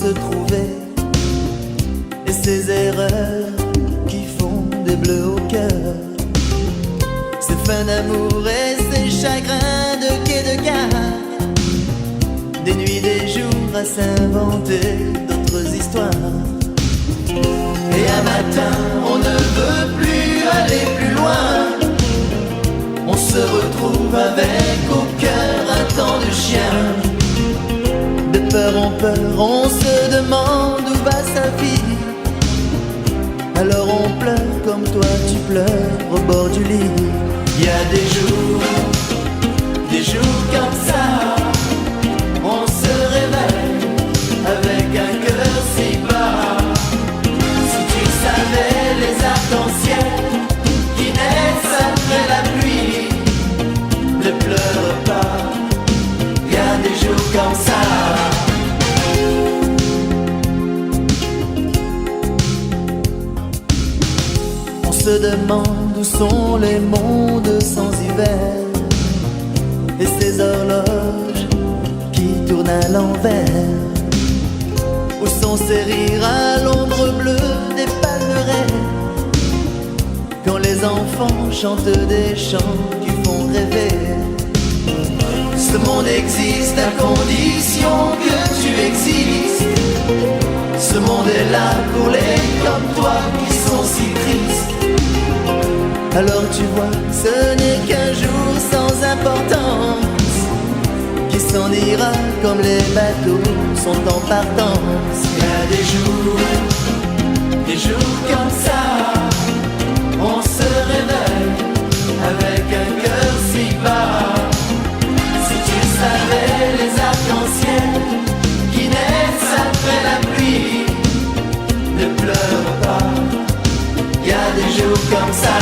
se trouver, et ces erreurs qui font des bleus au cœur, ces fins d'amour et ces chagrins de quai de gare, des nuits, des jours à s'inventer d'autres histoires. Et un matin, on ne veut plus aller plus loin. On se retrouve avec au cœur un temps de chien. De peur en peur, on se demande où va sa vie. Alors on pleure comme toi tu pleures au bord du lit. Il y a des jours comme ça, on se réveille avec un cœur si bas. Si tu savais les arcs-en-ciel qui naissent après la pluie, ne pleure pas, il y a des jours comme ça. On se demande où sont les mondes sans hiver, et ces horloges qui tournent à l'envers. Où sont ces rires à l'ombre bleue des palmeraies, quand les enfants chantent des chants qui font rêver. Ce monde existe à condition que tu existes. Ce monde est là pour les comme toi qui sont si tristes. Alors tu vois, ce n'est qu'un jour sans importance, qui s'en ira comme les bateaux sont en partance. Il y a des jours comme ça, on se réveille avec un cœur si bas. Si tu savais les arcs-en-ciel qui naissent après la pluie, ne pleure pas, il y a des jours comme ça.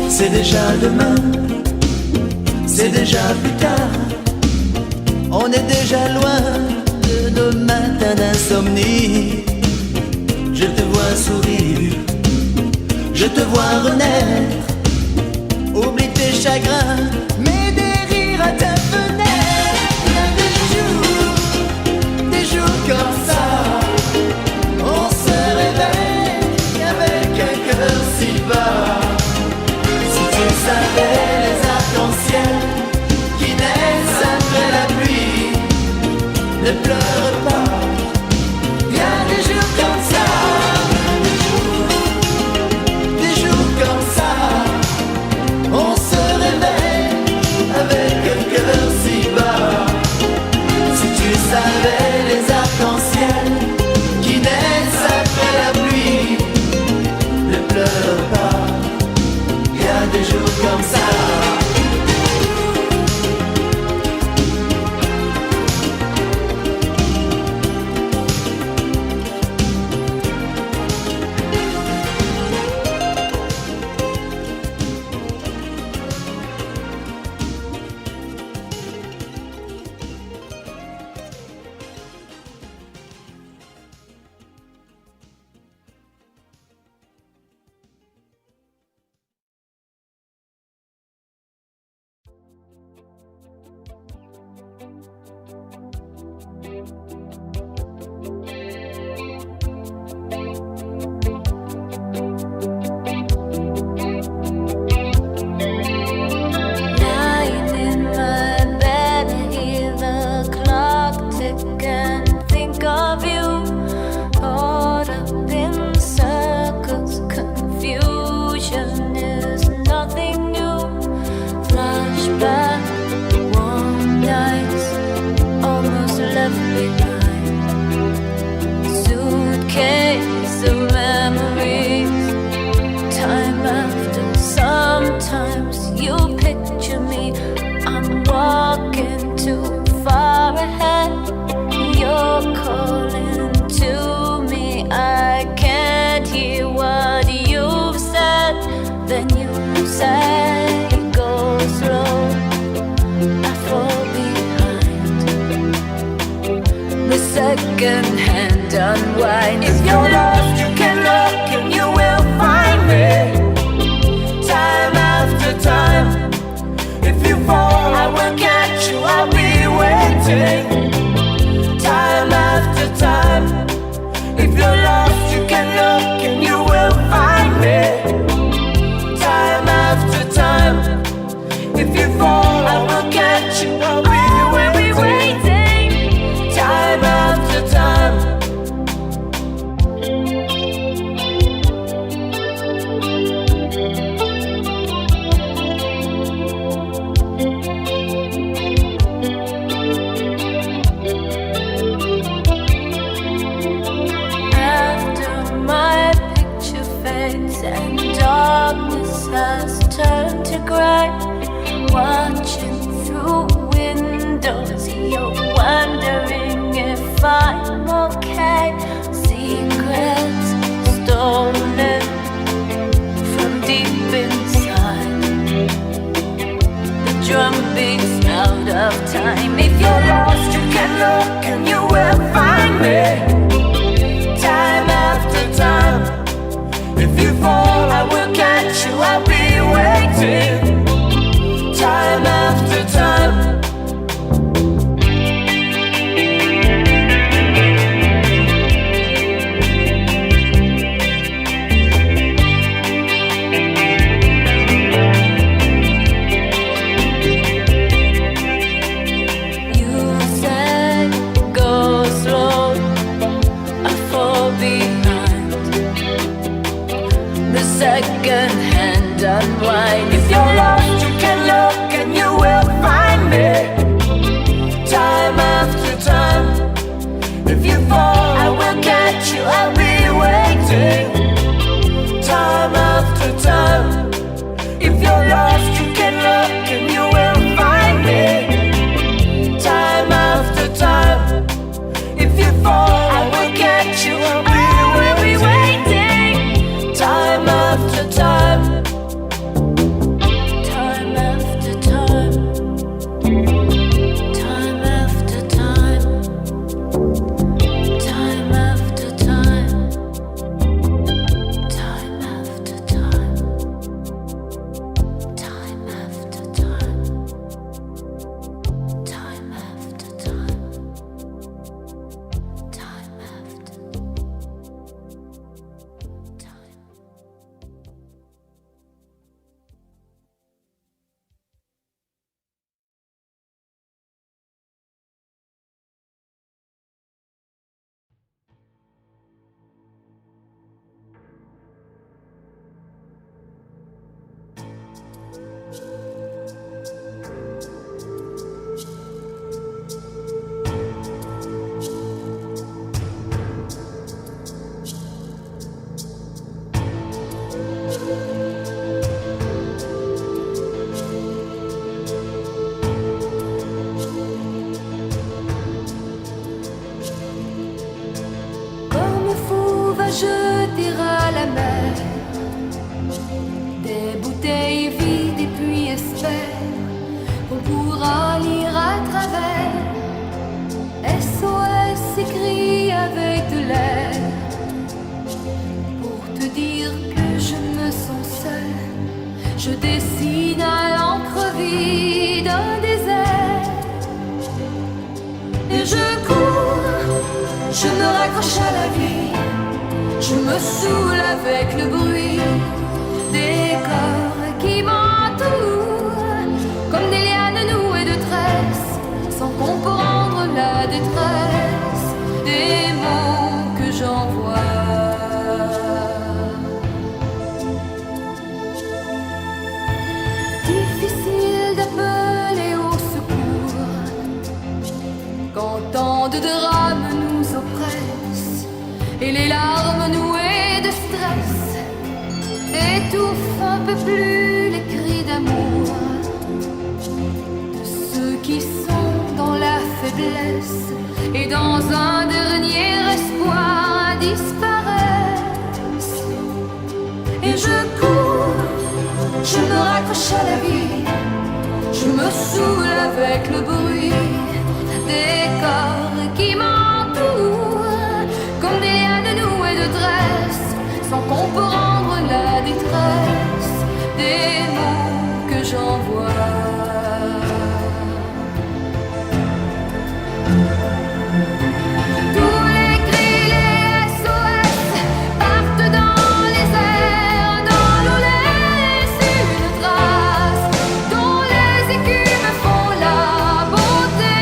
C'est déjà demain, c'est déjà plus tard. On est déjà loin de nos matins d'insomnie. Je te vois sourire, je te vois renaître. Oublie tes chagrins, mets des rires à ta fenêtre. Il y a des jours comme ça, on se réveille avec un cœur si bas. Tu savais les arcs-en-ciel qui naissent après la pluie, ne pleure pas, il y a des jours comme ça. Des jours comme ça, on se réveille avec un cœur si bas. Si tu savais les arcs-en-ciel qui naissent après la pluie, ne pleure pas, des jours comme ça. Then you say go slow. wine. If you're lost, you can look and you will find me. Time after time. If you fall, I will catch you, I'll be waiting. Time after time. If you're lost, you can look and you will find me. Time after time. If you fall, I will catch you, I'll be waiting. Time after time. Has turned to gray. Watching through windows, you're wondering if I'm okay. Secrets stolen from deep inside. The drum beats out of time. If you're lost, you can look and you will find me. Time after time. If you fall, I will catch you, I'll be waiting. Time after time. You said go slow, I fall behind. The second hand unwind. If you're lost, you can look and you will find me. Time after time. If you fall, I will catch you, I'll be waiting. Time after time. If you're lost, you can look and you will find me. Time after time. If you fall, I will catch you, I'll be waiting. Time after time. Time after time. Time after time. Time after time. Time after time. Time after time. Time after time. Time after time. Comme fou va jeter à la mer des bouteilles vides et puis espère qu'on pourra lire à travers. SOS écrit avec de l'air pour te dire que je me sens seule. Je dessine à l'encre vide un désert et je cours. Je me raccroche à la vie, je me saoule avec le bruit des corps qui m'entourent, comme des lianes nouées de tresses, sans comprendre la détresse des mots que j'envoie. Difficile d'appeler au secours quand tant de drames nous oppressent et les larmes nouées de stress étouffent un peu plus les cris d'amour de ceux qui sont dans la faiblesse et dans un dernier espoir disparaissent. Et je cours, je me raccroche à la vie, je me saoule avec le bruit des corps qui m'entourent, comme des lianes sans qu'on peut rendre la détresse des mots que j'envoie. Tous les cris, les SOS partent dans les airs, dans l'eau laisse une trace dont les écumes font la beauté.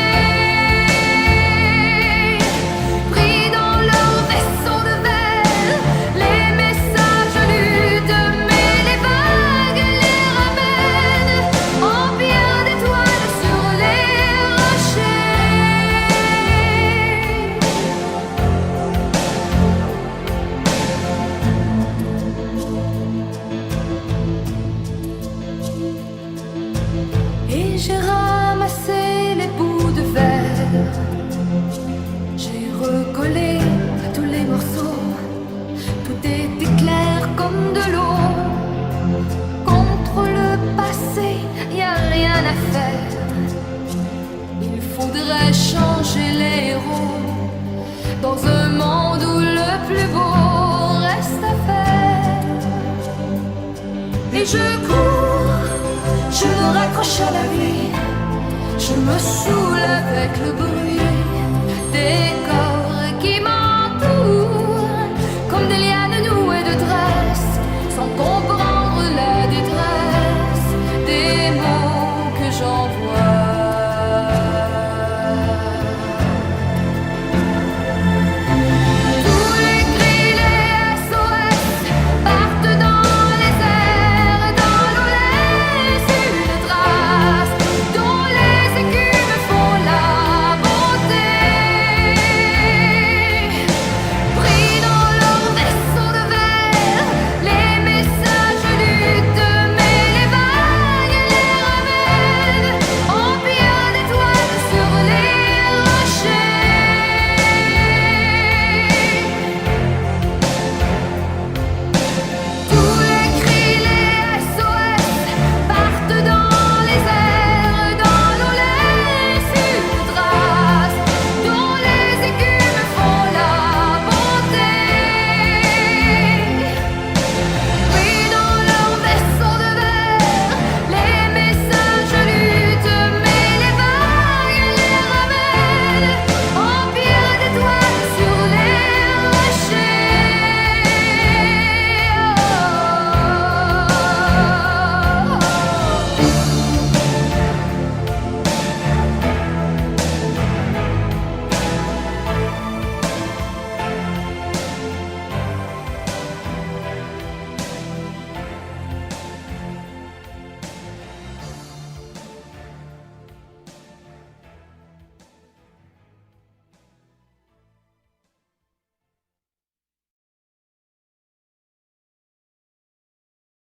Pris dans leur vaisseau de verre, les messages luttent, mais les vagues les ramènent en pierre d'étoiles sur les rochers. Et j'ai ramassé les bouts de verre, j'ai recollé tous les morceaux, tout était clair comme de l'eau. Contre le passé, y a rien à faire, il faudrait changer les héros dans un monde où le plus beau reste à faire. Et je cours, je me raccroche à la vie, je me saoule avec le bruit